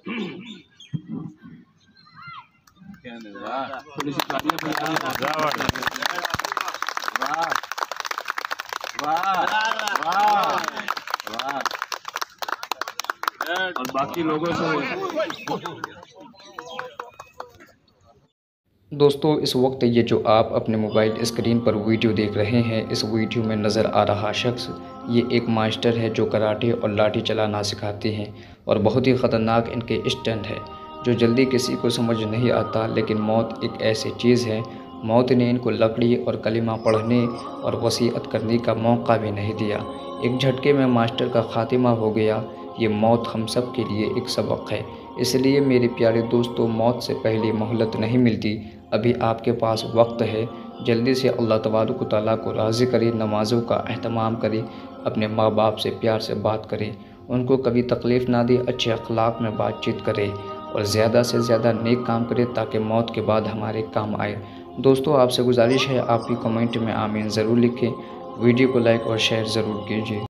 और बाकी लोगों से दोस्तों इस वक्त ये जो आप अपने मोबाइल स्क्रीन पर वीडियो देख रहे हैं, इस वीडियो में नज़र आ रहा शख्स ये एक मास्टर है जो कराटे और लाठी चलाना सिखाते हैं और बहुत ही ख़तरनाक इनके स्टंट है जो जल्दी किसी को समझ नहीं आता। लेकिन मौत एक ऐसी चीज़ है, मौत ने इनको लकड़ी और कलिमा पढ़ने और वसीयत करने का मौका भी नहीं दिया। एक झटके में मास्टर का खात्मा हो गया। ये मौत हम सब के लिए एक सबक है। इसलिए मेरे प्यारे दोस्तों, मौत से पहले मोहलत नहीं मिलती। अभी आपके पास वक्त है, जल्दी से अल्लाह तबारक व तआला को राज़ी करें, नमाज़ों का अहतमाम करें, अपने माँ बाप से प्यार से बात करें, उनको कभी तकलीफ़ ना दें, अच्छे अखलाक में बातचीत करें और ज़्यादा से ज़्यादा नेक काम करें ताकि मौत के बाद हमारे काम आए। दोस्तों आपसे गुजारिश है, आप भी कमेंट में आमीन ज़रूर लिखें, वीडियो को लाइक और शेयर ज़रूर कीजिए।